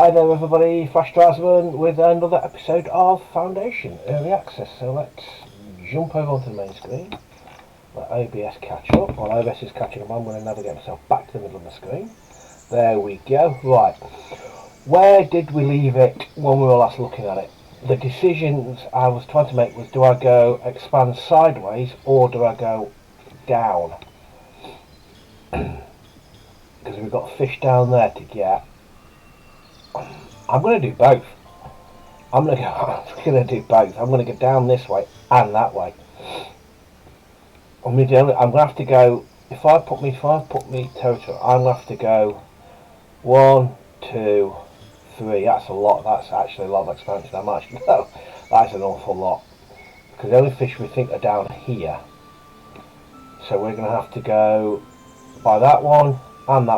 Hi there everybody, Flash Draftsman with another episode of Foundation Early Access. So let's jump over onto the main screen, let OBS catch up. While OBS is catching up, I'm going to navigate myself back to the middle of the screen. There we go. Right, where did we leave it when we were last looking at it? The decisions I was trying to make was, do I go expand sideways or do I go down? Because we've got fish down there to get. I'm going to do both. I'm going to do both. I'm going to go down this way and that way. I'm going to have to go. If I put me territory, I'm going to have to go 1, 2, 3. That's a lot. That's actually a lot of expansion. I'm actually no. That's an awful lot because the only fish we think are down here. So we're going to have to go by that one and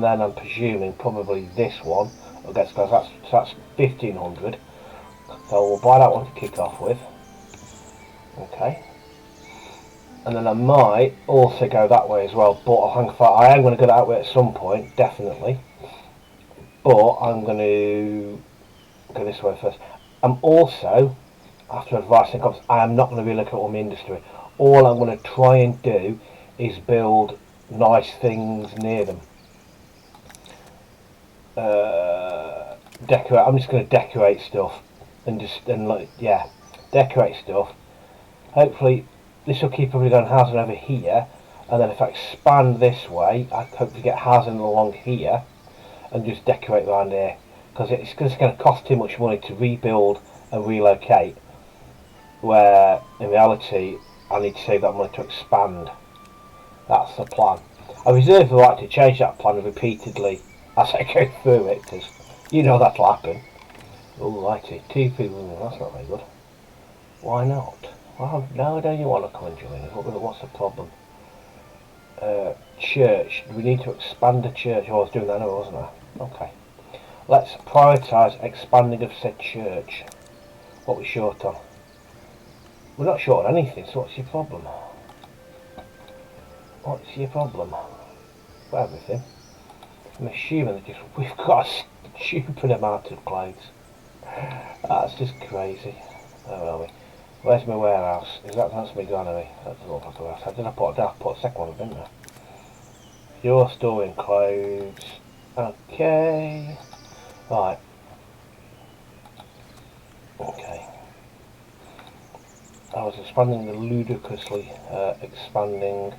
then I'm presuming probably this one. That's 1500. So we'll buy that one to kick off with. Okay. And then I might also go that way as well, but I am going to go that way at some point, definitely. But I'm going to go this way first. I'm also, after advice and comments, I am not going to relocate all my industry. All I'm going to try and do is build nice things near them. Decorate. I'm just going to decorate stuff decorate stuff. Hopefully this will keep everybody on housing over here, and then if I expand this way I hope to get housing along here and just decorate around here, because it's just going to cost too much money to rebuild and relocate, where in reality I need to save that money to expand. That's the plan. I reserve the right to change that plan repeatedly as I go through it, because you know that'll happen. Alrighty, 2 people, that's not very good. Why not? Well, no, don't you want to come and join us? What's the problem? Church. We need to expand the church. Oh, I was doing that now, wasn't I? Okay. Let's prioritise expanding of said church. What we're short on? We're not short on anything, so what's your problem? What's your problem? For everything. I'm assuming that we've got a stupid amount of clothes. That's just crazy. Where are we? Where's my warehouse? That's my granary? That's not like a warehouse. I put a second one, didn't I? You're storing clothes. Okay. Right. Okay. I was expanding the ludicrously expanding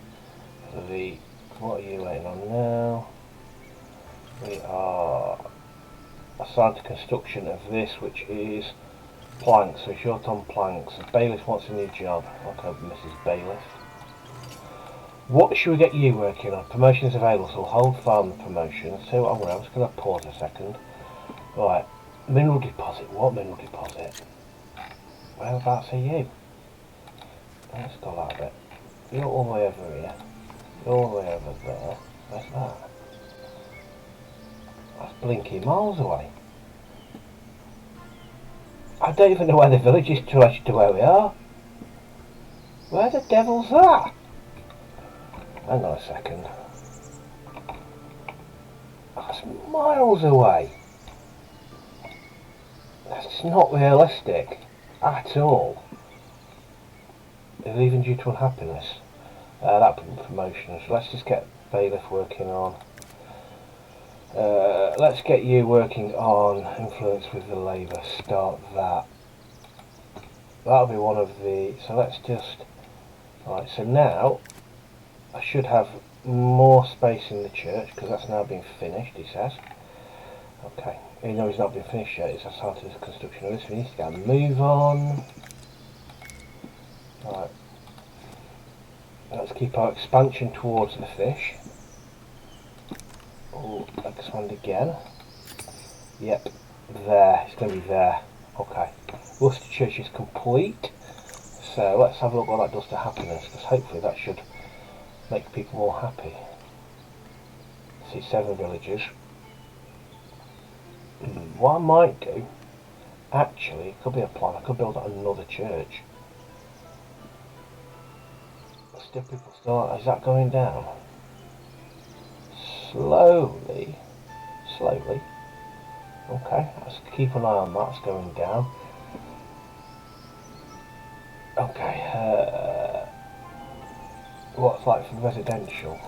the. What are you waiting on now? We are assigned to construction of this, which is planks. So short on planks. The bailiff wants a new job. Okay, Mrs. Bailiff. What should we get you working on? Promotions available, so we'll hold fire on the promotions. So I'm just going to pause a second. Right, mineral deposit. What mineral deposit? Whereabouts are you? Let's go that bit. You're all the way over here. You're all the way over there. Where's that? That's blinking miles away. I don't even know where the village is to where we are. Where the devil's that? Hang on a second. That's miles away. That's not realistic at all. Even due to unhappiness. That promotions. Let's just get bailiff working on. Let's get you working on influence with the labour. Start that. That'll be one of the. So let's just. Right. So now I should have more space in the church because that's now been finished. He says. Okay. Even though he's not been finished yet, it's assigned to the construction of this. We need to get a move on. Right. Let's keep our expansion towards the fish. Oh, expand again. Yep, there. It's going to be there. Okay. Worcester Church is complete. So let's have a look what that does to happiness, because hopefully that should make people more happy. See 7 villagers. What I might do, actually, it could be a plan. I could build another church. Still people still. Is that going down? Slowly. Okay, let's keep an eye on that. It's going down. Okay, what's like for residential?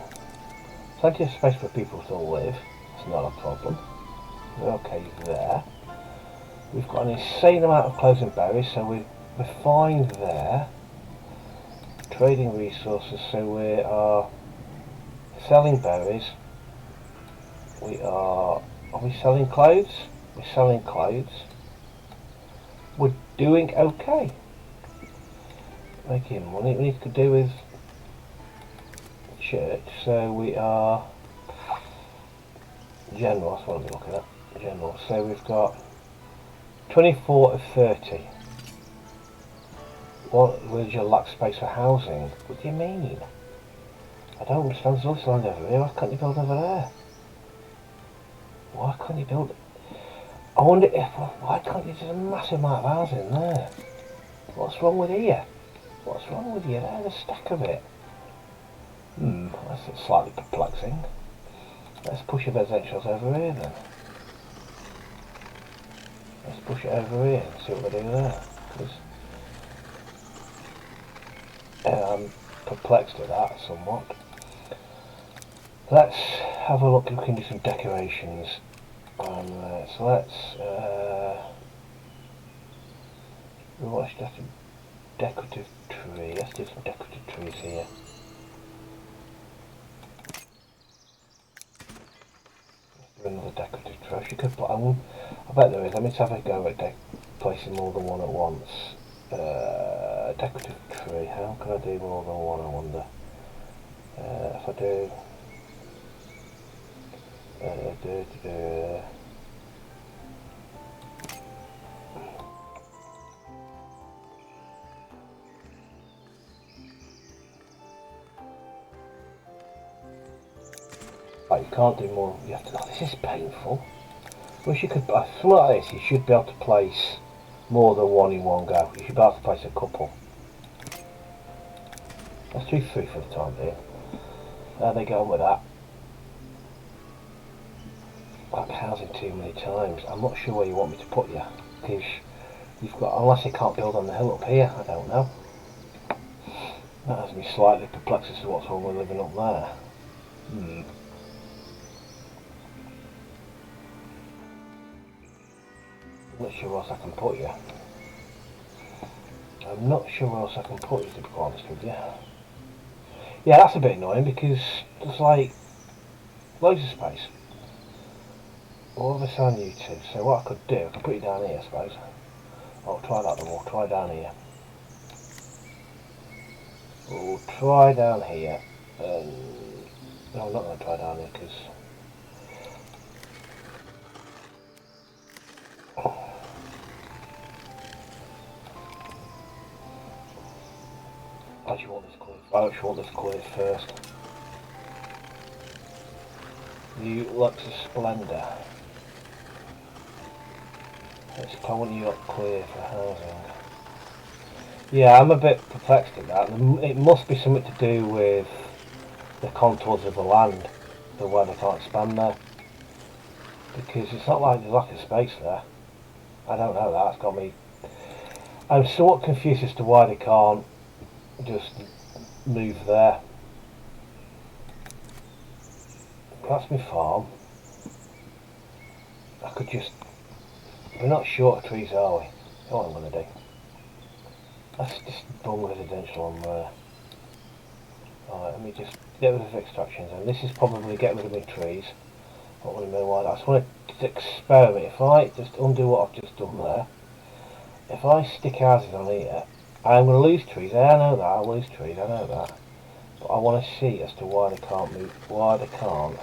Plenty of space for people to live. It's not a problem. We're okay there. We've got an insane amount of clothes and berries, so we're fine there. Trading resources, so we are selling berries. Are we selling clothes? We're selling clothes. We're doing okay. Making money. We need to do with church, so we are general. That's what I'm looking at. General. So we've got 24 of 30. What will you lack space for housing? What do you mean? I don't understand. There's all this land over here. Why can't you build over there? Why can't you build? I wonder if why can't you? There's a massive amount of housing there. What's wrong with here? What's wrong with you? There's a stack of it. That's slightly perplexing. Let's push the residentials over here then. Let's push it over here and see what we do there. Because I'm perplexed at that somewhat. Let's have a look if we can do some decorations on there. So let's we want to have a decorative tree. Let's do some decorative trees here. Another decorative tree. You could put. I bet there is. Let me have a go at placing more than one at once. Decorative tree. How can I do more than one? I wonder. If I do. Right, you can't do more. You have to. Oh, this is painful. Wish you could. Something like this, you should be able to place more than one in one go. You should be able to place a couple. Let's do 3 for the time being. There they go with that. Like housing too many times. I'm not sure where you want me to put you, because you've got, unless you can't build on the hill up here, I don't know. That has me slightly perplexed as to what's wrong with living up there. I'm not sure where else I can put you. I'm not sure where else I can put you, to be quite honest with you. Yeah, that's a bit annoying because there's like loads of space. All of us on YouTube, so what I could do, I could put you down here I suppose. I'll try that then, we'll try down here. We'll try down here. No, I'm not going to try down here because I actually want this clear. I actually want this clear first. You Luxus Splendor. I want you up clear for housing. Yeah, I'm a bit perplexed at that. It must be something to do with the contours of the land, the way they can't expand there. Because it's not like there's lack of space there. I don't know, that's got me. I'm somewhat confused as to why they can't just move there. That's my farm. I could just. We're not short of trees, are we? That's what I'm going to do. Let's just bung residential on there. Alright, let me just get rid of extractions, and this is probably get rid of my trees. Not really know why. I just want to experiment. If I just undo what I've just done there, if I stick houses on here, I'm going to lose trees. I know that. I'll lose trees. I know that. But I want to see as to why they can't move. Why they can't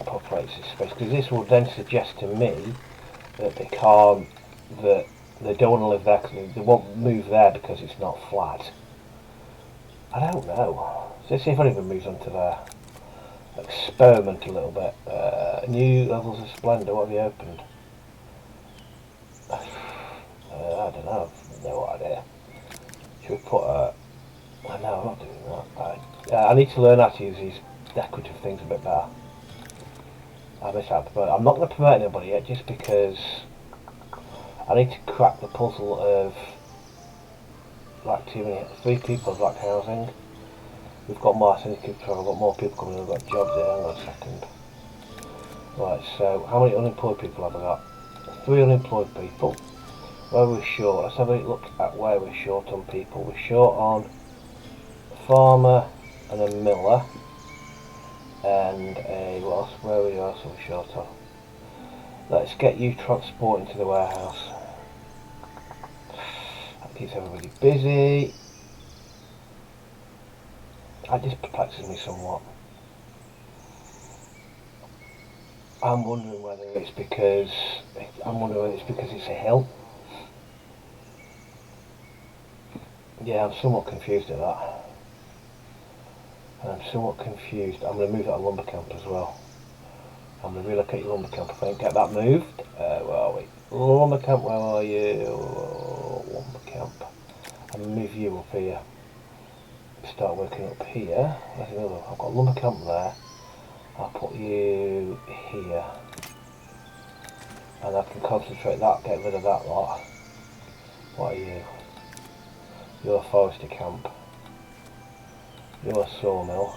populate this space. Because this will then suggest to me that they can't. That they don't want to live there because they won't move there because it's not flat. I don't know. Let's see if anyone moves onto there. Experiment a little bit. New levels of splendour. What have you opened? I don't know. I've no idea. Should we put a? No, I'm not doing that. I need to learn how to use these decorative things a bit better. I miss out promote. I'm not going to promote anybody yet, just because I need to crack the puzzle of like 3 people of lack housing. We've got more syndicate control, we've got more people coming in, we've got jobs here. Hang on a second. Right, so how many unemployed people have I got? 3 unemployed people. Where are we short? Let's have a look at where we're short on people. We're short on a farmer and a miller and a what else? Where are we also short on? Let's get you transporting to the warehouse. That keeps everybody busy. That just perplexes me somewhat. I'm wondering whether it's because it's a hill. Yeah, I'm somewhat confused at that. I'm somewhat confused. I'm going to move that lumber camp as well. I'm going to relocate your lumber camp. If I can get that moved. Where are we? Lumber camp, where are you? Lumber camp. I'm going to move you up here. Start working up here. There's another. I've got lumber camp there. I'll put you here. And I can concentrate that, get rid of that lot. What are you? You're a forestry camp. You're a sawmill.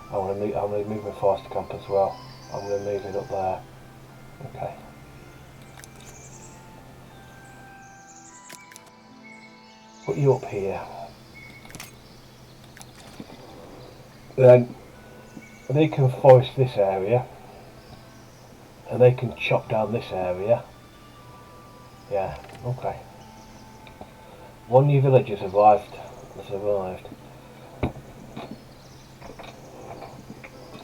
I'm going to move my forestry camp as well. I'm going to move it up there. Okay. Put you up here. Then they can forest this area. And they can chop down this area. Yeah, okay. 1 new village has arrived.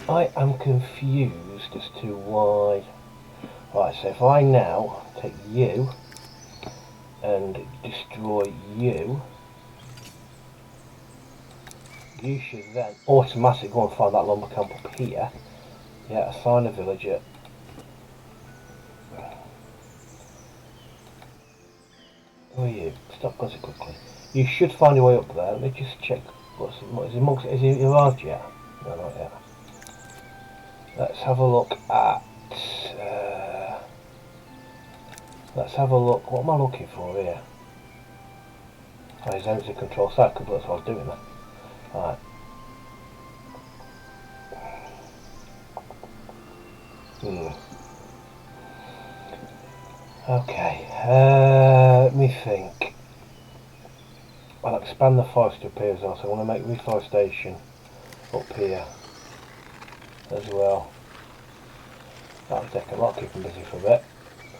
I am confused as to why. Right, so if I now take you and destroy you, you should then automatically go and find that lumber camp up here. Yeah, assign a villager. Who are you? Stop buzzing quickly. You should find your way up there. Let me just check. Is he arrived yet? No, not yet. Let's have a look at. Let's have a look. What am I looking for here? Oh, his energy control cycle. That's what I was doing there. Alright. Okay. Let me think. I'll expand the forest up here as well. So I want to make reforestation up here as well. That'll take a lot, keep them busy for a bit.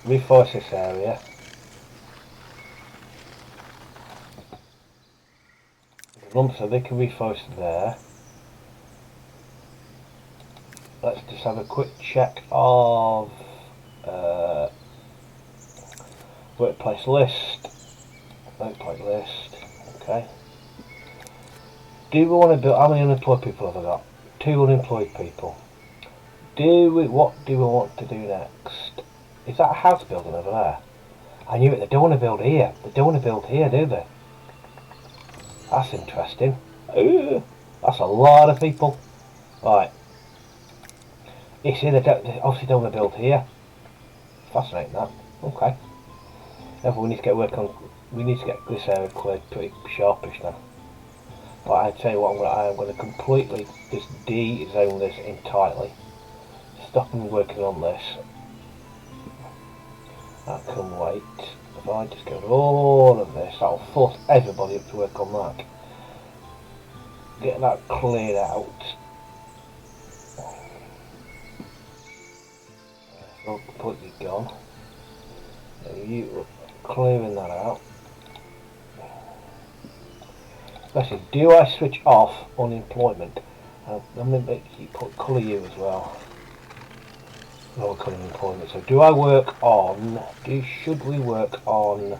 Reforest this area. So they can reforest there. Let's just have a quick check of workplace list. Workplace list. Okay. Do we want to build? How many unemployed people have I got? 2 unemployed people. What do we want to do next? Is that a house building over there? I knew it. They don't want to build here. They don't want to build here, do they? That's interesting. Ooh, that's a lot of people. Right. You see, they obviously don't want to build here. Fascinating that. Okay. Therefore, we need to get work on. We need to get this area cleared pretty sharpish now. But I tell you what, I am going to completely just de-zone this entirely. Stop them working on this. That can wait. If I just get rid of all of this, that'll force everybody up to work on that. Get that cleared out. It's all completely gone. You clearing that out. Especially, do I switch off unemployment? I'm going to make you colour you as well. No colour employment. So do I work on? Should we work on?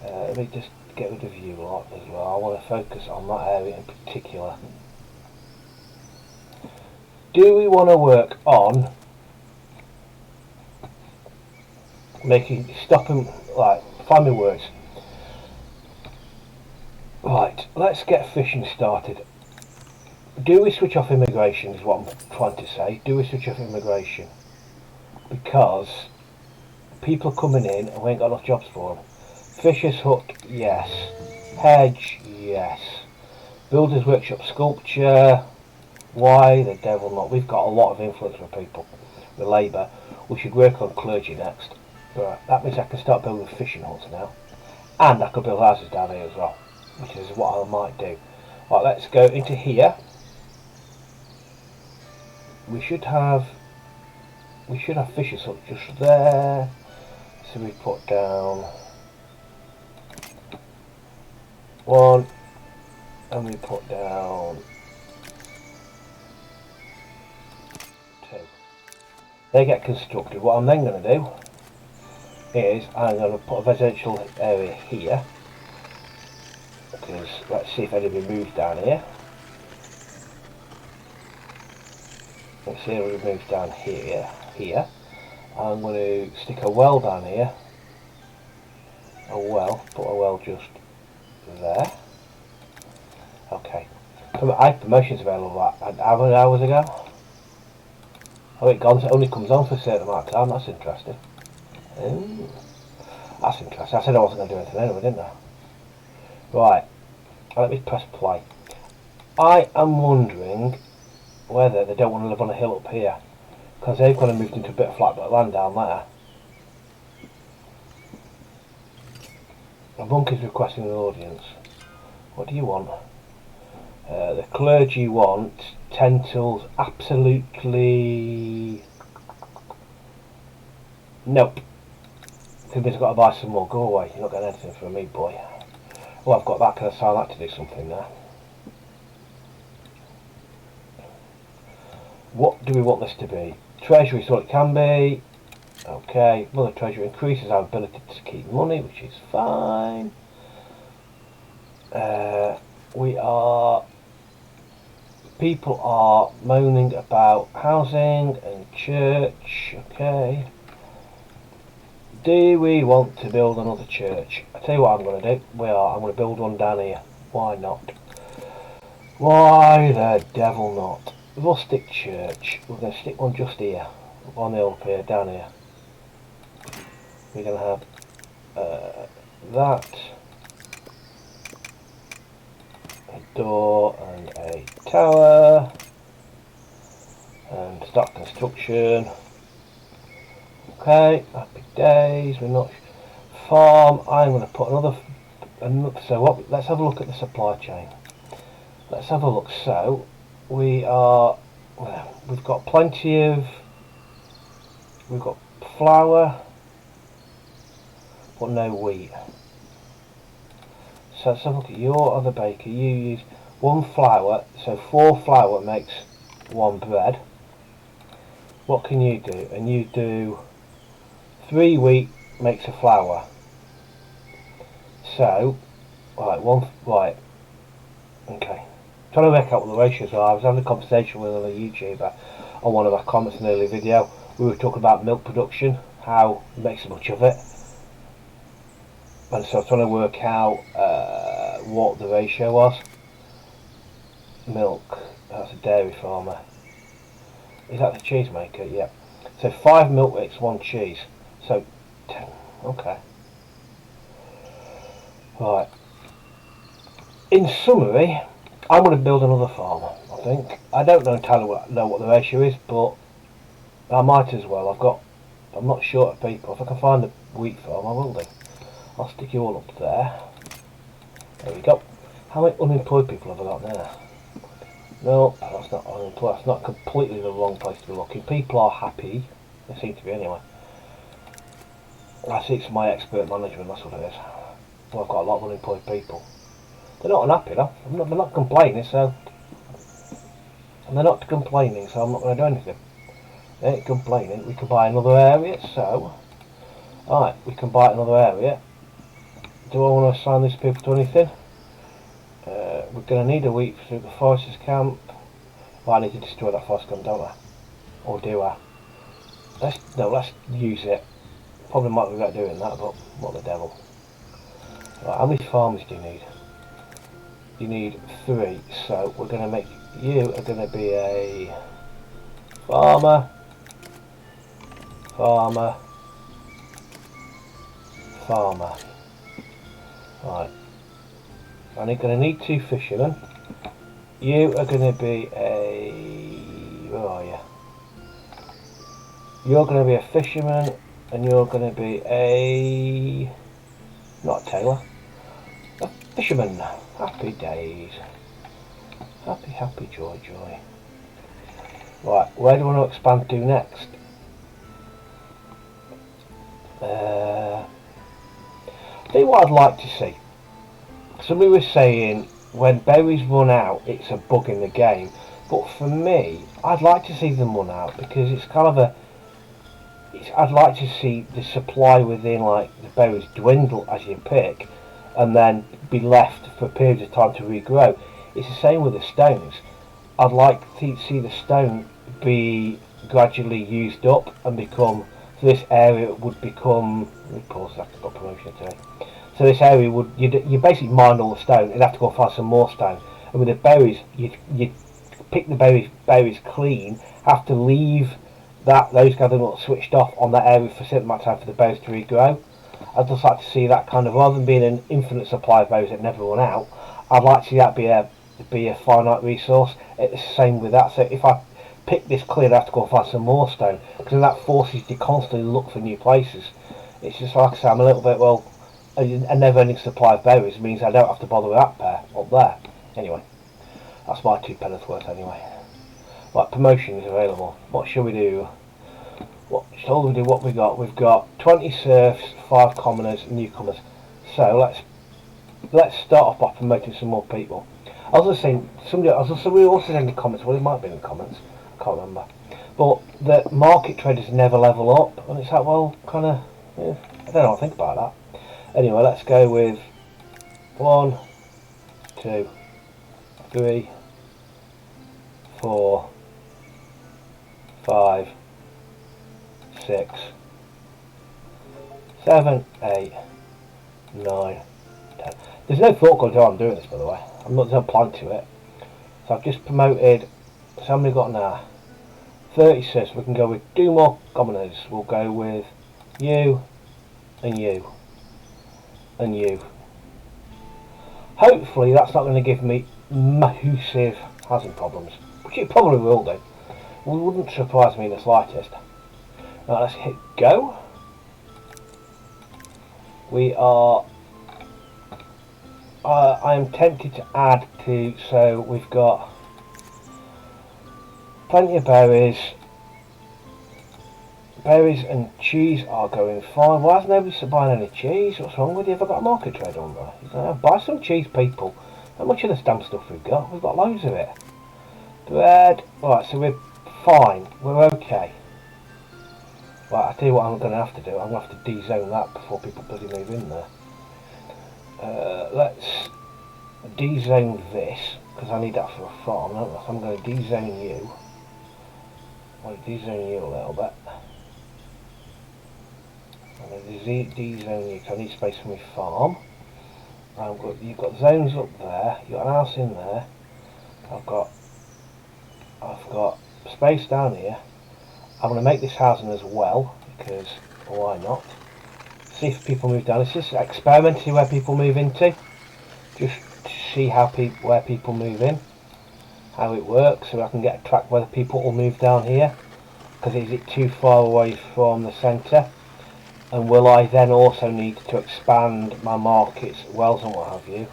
Let me just get rid of you lot as well. I want to focus on that area in particular. Do we want to work on stopping? Right, find me words. Right, let's get fishing started. Do we switch off immigration is what I'm trying to say. Do we switch off immigration? Because people are coming in and we ain't got enough jobs for them. Fisher's Hut, yes. Hedge, yes. Builders Workshop Sculpture, why the devil not? We've got a lot of influence with people, with labour. We should work on clergy next. Right, that means I can start building fishing huts now. And I could build houses down here as well, which is what I might do. Right, let's go into here. We should have Fisher's Hut just there. So we put down 1 and we put down 2. They get constructed. What I'm then going to do is I'm going to put a residential area here, because let's see if anybody moves down here. Let's see if anybody moves down here. I'm going to stick a well down here. Put a well just there. Okay. I had promotions available an hours ago. Oh, it only comes on for a certain amount of time. That's interesting. That's interesting. I said I wasn't going to do anything anyway, didn't I? Right. Let me press play. I am wondering whether they don't want to live on a hill up here, because they've kind of moved into a bit of flat bit of land down there. A monk is requesting an audience. What do you want? The clergy want 10 tools. Absolutely. Nope. Because I've got to buy some more. Go away. You're not getting anything from me, boy. Oh, I've got that. Can I sign that to do something now? What do we want this to be? Treasury, so it can be. Okay. Well, the treasury increases our ability to keep money, which is fine. People are moaning about housing and church. Okay. Do we want to build another church? I tell you what I'm going to do. I'm going to build one down here. Why not? Why the devil not? Rustic church. We're going to stick one just here. One hill up here, down here. We're going to have that. A door and a tower. And start construction. Okay, happy days. We're not farm. I'm going to put another. So what? Let's have a look at the supply chain. Let's have a look. So we've got plenty of. We've got flour, but no wheat. So let's have a look at your other baker. You use 1 flour, so 4 flour makes 1 bread. What can you do? And you do 3 wheat makes a flour. So, right, okay. Trying to work out what the ratios are. I was having a conversation with another YouTuber on one of our comments in an earlier video. We were talking about milk production, how he makes so much of it. And so I was trying to work out what the ratio was. Milk, that's a dairy farmer. Is that the cheese maker? Yeah. So 5 milk makes 1 cheese. So 10. Okay. Right. In summary, I'm going to build another farm, I think. I don't know what the ratio is, but I might as well. I'm not short of people. If I can find the wheat farm, I will do. I'll stick you all up there. There we go. How many unemployed people have I got there? No, that's not unemployed. That's not completely the wrong place to be looking. People are happy. They seem to be anyway. I see it's my expert management, that's what it is. Well, I've got a lot of unemployed people. They're not unhappy though. They're not complaining, so... And they're not complaining, so I'm not going to do anything. They ain't complaining. We can buy another area, so... Alright, we can buy another area. Do I want to assign these people to anything? We're going to need a week through the foresters camp. Well, I need to destroy that forest camp, don't I? Or do I? Let's use it. Probably might regret doing that, but what the devil. Right, how many farmers do you need? You need 3, so we're going to make You are going to be a farmer, farmer, farmer. Right. I'm going to need 2 fishermen. You are going to be a... Where are you? You're going to be a fisherman, and you're going to be a... Not a tailor. A fisherman. Happy days. Happy, happy, joy, joy. Right, where do I want to expand to next? I think what I'd like to see. Somebody was saying when berries run out, it's a bug in the game. But for me, I'd like to see them run out because it's kind of a... I'd like to see the supply within like the berries dwindle as you pick and then be left for periods of time to regrow. It's the same with the stones. I'd like to see the stone be gradually used up and become, so this area would become, let me pause that, I've got promotion today. So this area would, you basically mine all the stone, you'd have to go find some more stone. And with the berries, you'd pick the berries clean, have to leave those guys are not switched off on that area for a certain amount of time for the berries to regrow. I'd just like to see that kind of, rather than being an infinite supply of berries that never run out, I'd like to see that be a finite resource. It's the same with that. So if I pick this clear, I have to go and find some more stone because that forces you to constantly look for new places. It's just like I say, I'm a little bit, well, a never-ending supply of berries means I don't have to bother with that pair up there. Anyway, that's my 2 penneth worth anyway. Right, promotion is available. What shall we do? What shall we do? What we got? We've got 20 serfs, 5 commoners, newcomers. So let's start off by promoting some more people. I was just saying, somebody also said in the comments, well it might be in the comments, I can't remember. But the market traders never level up, and it's like, well, kind of, yeah, I don't know what to think about that. Anyway, let's go with 1, 2, 3, 4, 5, 6, 7, 8, 9, 10. There's no thought going to how I'm doing this, by the way. There's no plan to it. So I've just promoted, so how many got now? 36. We can go with 2 more commoners. We'll go with you, and you, and you. Hopefully that's not going to give me massive housing problems, which it probably will do. It wouldn't surprise me in the slightest. Now let's hit go. We are... I am tempted to add to, so we've got plenty of berries. Berries and cheese are going fine. Why hasn't nobody buying any cheese? What's wrong with you? Have I got a market trade on there? Buy some cheese, people. How much of this damn stuff we've got? We've got loads of it. Bread. Right, so we're fine. We're okay. Right, I'll tell you what I'm going to have to do. I'm going to have to de-zone that before people bloody move in there. Let's de-zone this, because I need that for a farm, don't I? So I'm going to de-zone you. I'm going to de-zone you a little bit. I'm going to de-zone you because I need space for my farm. You've got zones up there, you've got an house in there. I've got space down here. I'm going to make this housing as well, because why not? See if people move down. It's just experimenting where people move into, just to see where people move in, how it works, so I can get a track whether people will move down here, because is it too far away from the centre, and will I then also need to expand my markets, wells and what have you.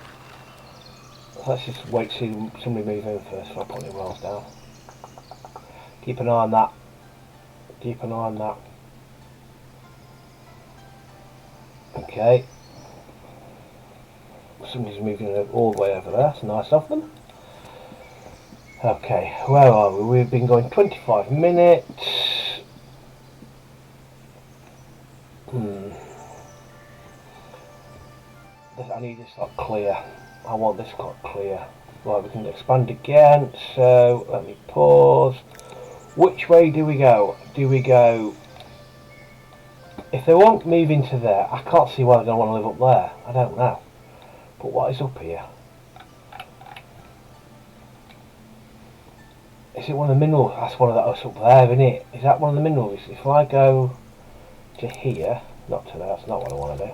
So let's just wait to see somebody move in first before I put any wells down. Keep an eye on that. Keep an eye on that. Okay, somebody's moving all the way over there, that's nice of them. Okay, where are we? We've been going 25 minutes. I need this lot clear. I want this lot clear. Right, we can expand again, so let me pause. Which way do we go? Do we go... If they won't move into there, I can't see why they're going to want to live up there. I don't know. But what is up here? Is it one of the minerals? That's one of those up there, isn't it? Is that one of the minerals? If I go to here, not to there, that's not what I want to do.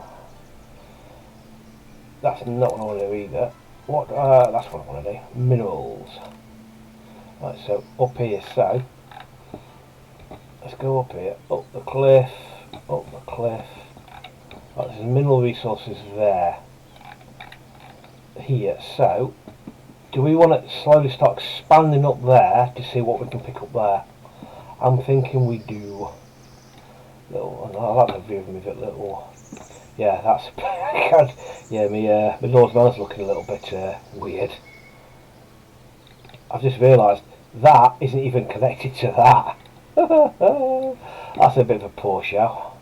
That's not what I want to do either. What? That's what I want to do. Minerals. Right, so up here, so let's go up here, up the cliff. Right, there's mineral resources there. Here, so do we want to slowly start expanding up there to see what we can pick up there? I'm thinking we do. I like the view of me, that little. Yeah, that's. Yeah, my Lord's Manor's looking a little bit weird. I've just realised that isn't even connected to that. That's a bit of a poor show.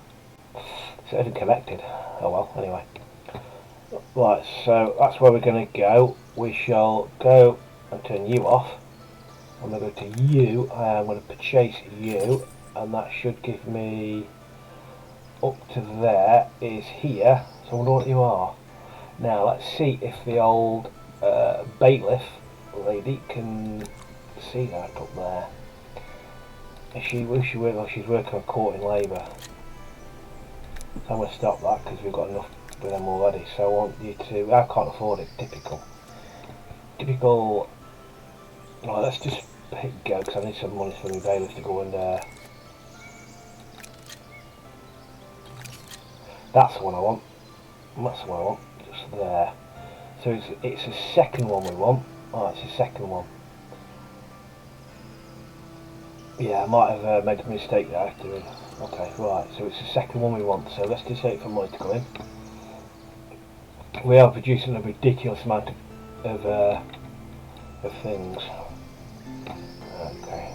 It's not even connected. Oh well, anyway. Right, so that's where we're going to go. We shall go and turn you off. I'm going to go to you. I'm going to purchase you, and that should give me up to there is here. So I wonder what you are. Now let's see if the old bailiff lady can see that up there. Is she working? Oh, she's working on court in labour. So I'm going to stop that because we've got enough with them already. So I want you to. I can't afford it. Typical. Right, let's just hit go because I need some money for my bailiff to go and. That's the one I want. That's the one I want. Just there. So it's the second one we want. Oh, it's the second one. Yeah, I might have made a mistake there doing. Okay, right. So it's the second one we want. So let's just wait for money to come in. We are producing a ridiculous amount of things. Okay.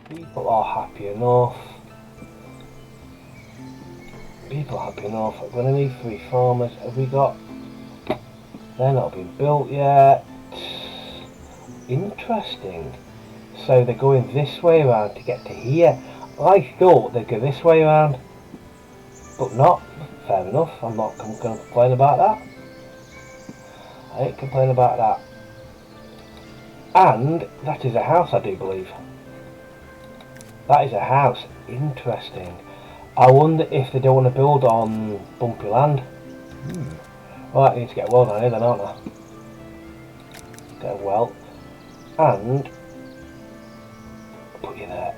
People are happy enough. I'm going to need 3 farmers. Have we got? They're not being built yet. Interesting. So they're going this way around to get to here. I thought they'd go this way around, but not. Fair enough. I'm not going to complain about that. I ain't complaining about that. And that is a house, I do believe. That is a house. Interesting. I wonder if they don't want to build on bumpy land. Right, I need to get a well down here then, aren't I? Get a well. And put you there.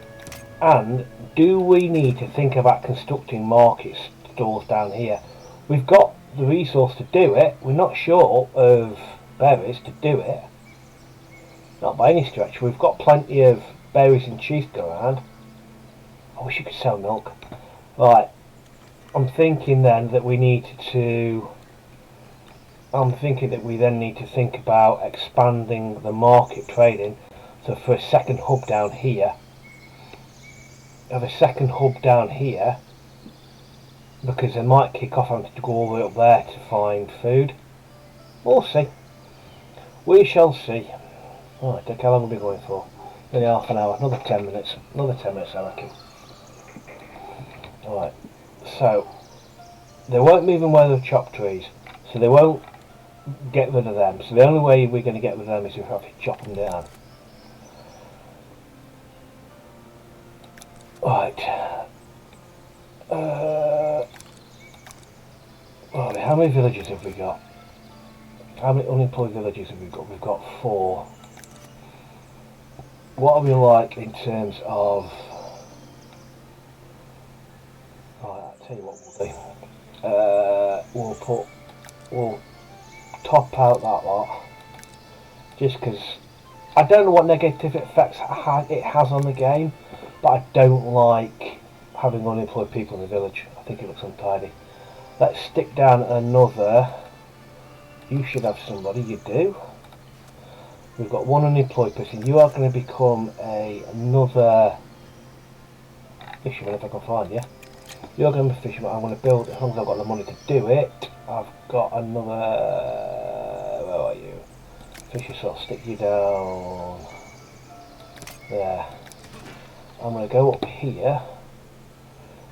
And do we need to think about constructing market stores down here? We've got the resource to do it. We're not short of berries to do it. Not by any stretch. We've got plenty of berries and cheese to go around. I wish you could sell milk. Right. I'm thinking then that we need to. I'm thinking that we then need to think about expanding the market trading. So for a second hub down here. Have a second hub down here. Because they might kick off having to go all the way up there to find food. We'll see. We shall see. Alright, how long will we be going for? Nearly half an hour. Another 10 minutes. Another 10 minutes, I reckon. Alright. So, they won't move in where they've chopped trees. So they won't get rid of them. So the only way we're going to get rid of them is if we have to chop them down. Right. Right, how many villages have we got? How many unemployed villages have we got? We've got 4. What are we like in terms of... Right, I'll tell you what we'll do. We'll top out that lot. Just because I don't know what negative effects it has on the game, but I don't like having unemployed people in the village. I think it looks untidy. Let's stick down another. You should have somebody. You do. We've got 1 unemployed person. You are going to become another fisherman if I can find you. You're going to be a fisherman. I'm going to build, as long as I've got the money to do it. I've got another. Where are you? Fisher, so I'll stick you down there. I'm going to go up here.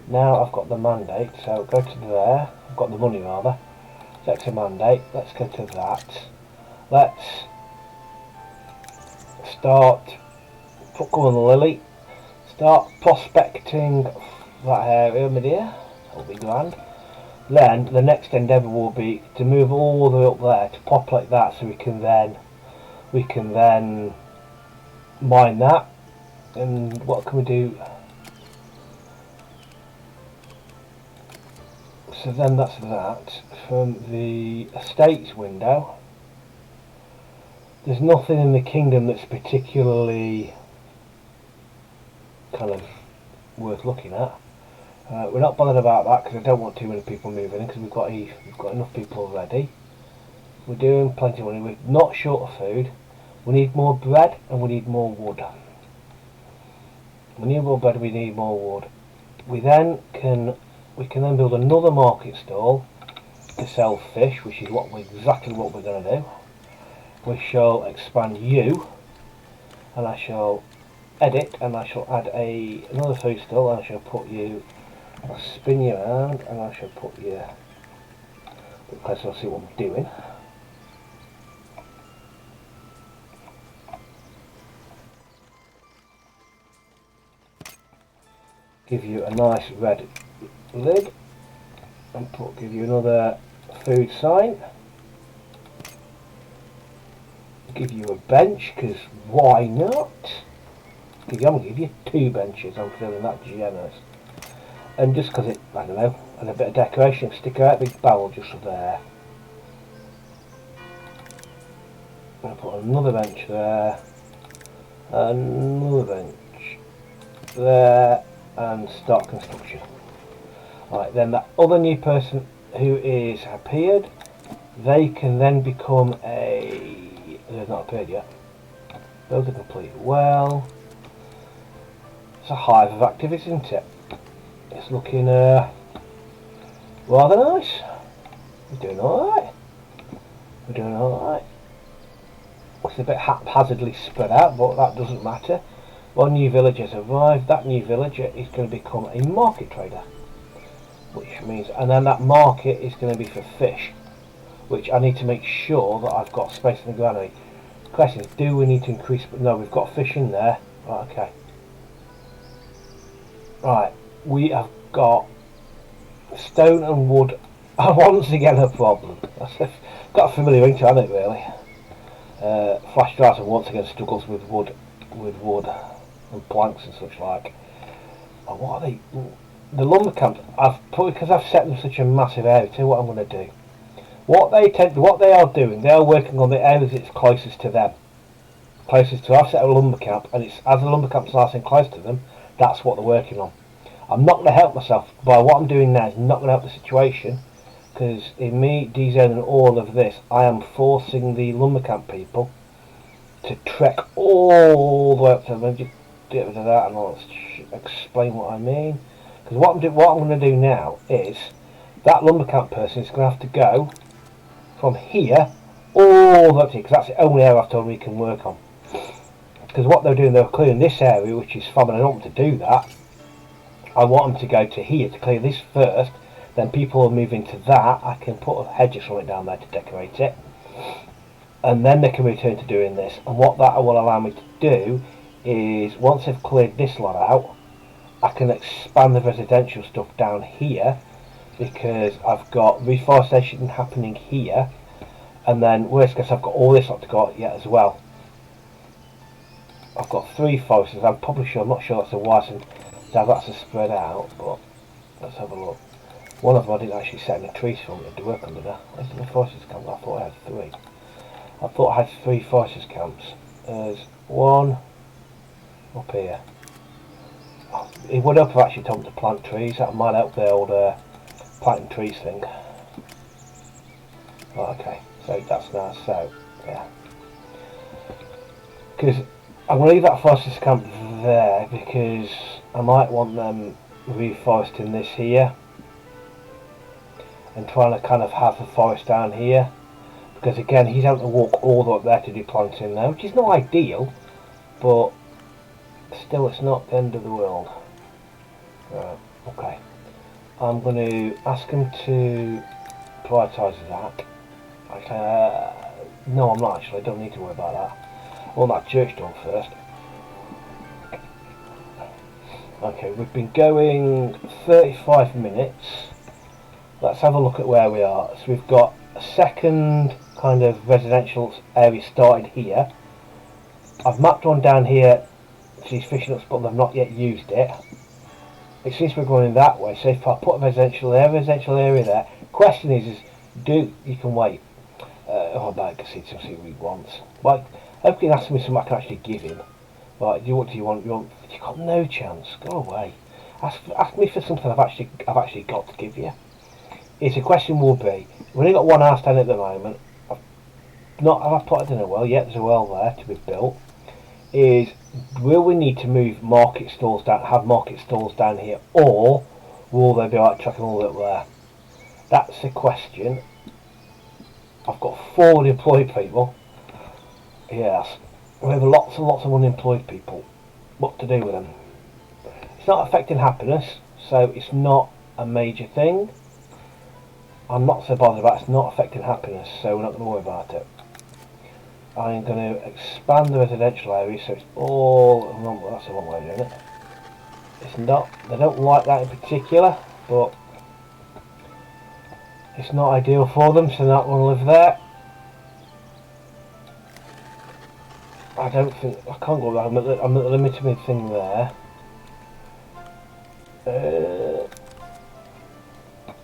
Now I've got the mandate, so go to there. I've got the money rather. Select a mandate. Let's go to that. Let's start, go on the lily, start prospecting that area, my dear. That'll be grand. Then the next endeavour will be to move all the way up there to populate that, so we can then mine that. And what can we do? So then that's that. From the estates window, there's nothing in the kingdom that's particularly kind of worth looking at. We're not bothered about that because I don't want too many people moving in, because we've got enough people already. We're doing plenty of money. We're not short of food. We need more bread and we need more wood. We need more bread and we need more wood. We can then build another market stall to sell fish, which is exactly what we're going to do. We shall expand you, and I shall edit, and I shall add another food stall, and I shall put you, I'll spin you around, and I shall put you a bit closer. I'll see what I'm doing. Give you a nice red lid, and give you another food sign. Give you a bench, because why not? I'm going to give you 2 benches. I'm feeling that generous. And just because I don't know, and a bit of decoration, stick out a big barrel just there. I'm going to put another bench there, another bench there, and start construction. Right, then that other new person who is appeared, they can then become they've not appeared yet. Those are complete well. It's a hive of activity, isn't it? It's looking rather nice. We're doing alright. We're doing alright. It's a bit haphazardly spread out, but that doesn't matter. One new villager has arrived. That new villager is going to become a market trader, which means, and then that market is going to be for fish, which I need to make sure that I've got space in the granary. The question is, do we need to increase? But no, we've got fish in there. Right, okay. Right, we have got stone and wood are once again a problem. Got a familiar ring to it, really. Flash Driver once again struggles with wood and planks and such like. And what are they? The lumber camps. Because I've set them such a massive area. Tell you what I'm going to do. What they are doing, they are working on the areas that's closest to them. Closest to. I've set a lumber camp, and it's as the lumber camps are sitting close to them. That's what they're working on. I'm not going to help myself by what I'm doing now. Is not going to help the situation, because in me dezoning all of this, I am forcing the lumber camp people to trek all the way up to them. Just get rid of that, and I'll explain what I mean. Because what I'm going to do now is that lumber camp person is going to have to go from here all the way up to here, because that's the only area I've told them he can work on. Because what they're doing, they're clearing this area, which is fun, and I don't want to do that. I want them to go to here to clear this first, then people will move into that. I can put a hedge or something down there to decorate it, and then they can return to doing this. And what that will allow me to do is, once they've cleared this lot out, I can expand the residential stuff down here, because I've got reforestation happening here, and then worst case I've got all this lot to go yet as well. I've got 3 forests. I'm not sure that's a wise and that's a spread out, but let's have a look. One of them I didn't actually set any trees for me to work under there. Where's the foresters camp? I thought I had 3. I thought I had 3 foresters camps. There's one up here. It would help if I actually told them to plant trees. That might help the old planting trees thing. Right, okay, so that's now so, yeah. Because I'm going to leave that foresters camp there, because I might want them reforesting this here and trying to kind of have the forest down here, because again he's having to walk all the way up there to do planting now, which is not ideal, but still it's not the end of the world. Right, okay. I'm going to ask him to prioritise that. No, I'm not actually. I don't need to worry about that. want that church done first. Okay, we've been going 35 minutes. Let's have a look at where we are. So we've got a second kind of residential area started here. I've mapped one down here to these fishing huts, but they've not yet used it. It seems we're going that way, so if I put a residential area there, question is you can wait. Oh, I can see something he wants. Like, I hope you can ask me something I can actually give him. Right, what do you want? You've got no chance. Go away. Ask me for something I've actually got to give you. It's a question will be, we've only got one house down at the moment. Have I put it in a well? Yeah, there's a well there to be built. Will we need to move market stalls down, have market stalls down here, or will they be like trucking all up there? That's the question. I've got 4 unemployed people. Yes, we have lots and lots of unemployed people. What to do with them? It's not affecting happiness, so it's not a major thing. I'm not so bothered about it. It's not affecting happiness, so we're not going to worry about it. I'm going to expand the residential area, so it's all... that's the wrong way of doing it. It's not... They don't like that in particular, but it's not ideal for them, so they're not going to live there. I don't think... I can't go there. I'm at the limited thing there.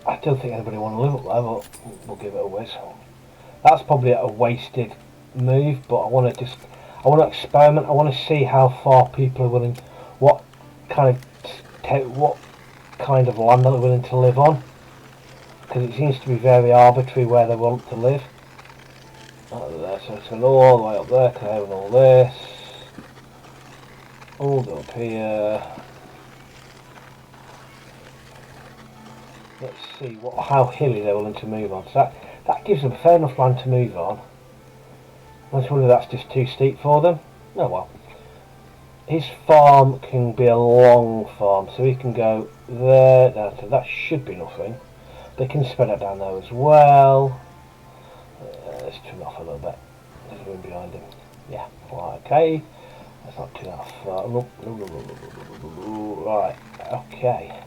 I don't think anybody want to live up there, but we'll give it a whiz. That's probably a wasted move, but I want to experiment. I want to see how far people are willing, what kind of land they're willing to live on, because it seems to be very arbitrary where they want to live. There, so it's going all the way up there, clearing all this, all up here. Let's see how hilly they're willing to move on. So that gives them fair enough land to move on. I just wonder if that's just too steep for them. Oh well. His farm can be a long farm, so he can go there, down to that should be nothing. They can spread it down there as well. Let's trim it off a little bit. There's room behind him. Yeah, right, okay. That's not too that far. Right, okay.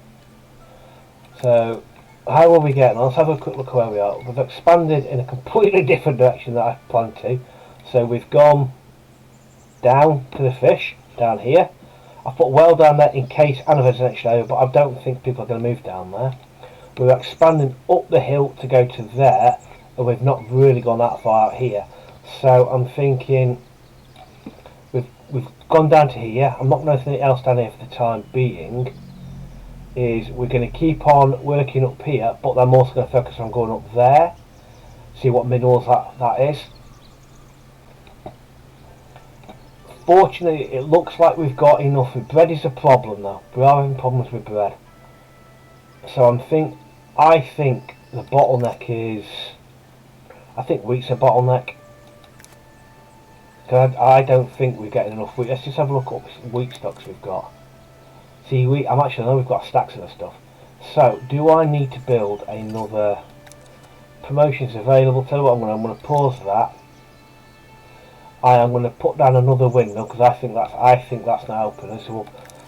So, how are we getting on? Let's have a quick look at where we are. We've expanded in a completely different direction that I planned to. So we've gone down to the fish, down here. I've put well down there in case and a residential area, but I don't think people are going to move down there. We're expanding up the hill to go to there, and we've not really gone that far out here. So I'm thinking we've gone down to here. I'm not going to do anything else down here for the time being. We're going to keep on working up here, but I'm also going to focus on going up there, see what minerals that is. Fortunately, it looks like we've got enough. Bread is a problem though. We are having problems with bread. So I think the bottleneck is... I think wheat's a bottleneck. Cause I don't think we're getting enough wheat. Let's just have a look at what wheat stocks we've got. See, I know we've got stacks of this stuff. So, do I need to build another... Promotions available. Tell you what, I'm going to pause that. I am going to put down another windmill because I think that's now open. So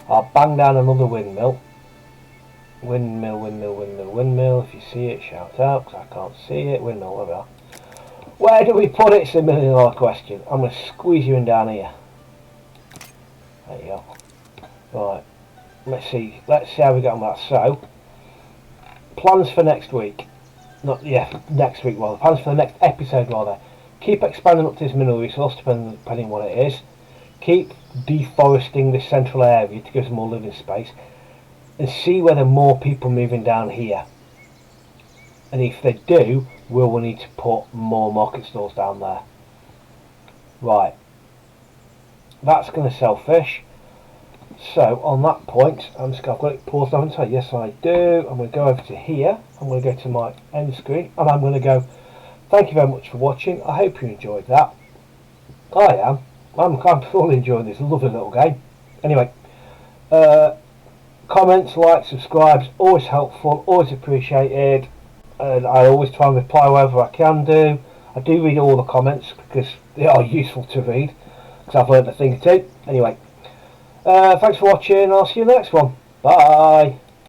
I'll bang down another windmill. Windmill. If you see it, shout out because I can't see it. Windmill, there we are. Where do we put it? It's $1 million question. I'm going to squeeze you in down here. There you go. Right. Let's see how we get on that. So, plans for next week. Next week rather. Plans for the next episode rather. Keep expanding up to this mineral resource, depending on what it is. Keep deforesting this central area to give us more living space. And see whether more people moving down here. And if they do, will we need to put more market stalls down there? Right. That's going to sell fish. So, on that point, I've got it paused, haven't I? Yes, I do. I'm going to go over to here. I'm going to go to my end screen. And I'm going to go... Thank you very much for watching. I hope you enjoyed that. I am. I'm fully enjoying this lovely little game. Anyway, comments, likes, subscribes, always helpful, always appreciated. And I always try and reply wherever I can do. I do read all the comments because they are useful to read. because I've learned a thing or two. Anyway, thanks for watching. I'll see you in the next one. Bye.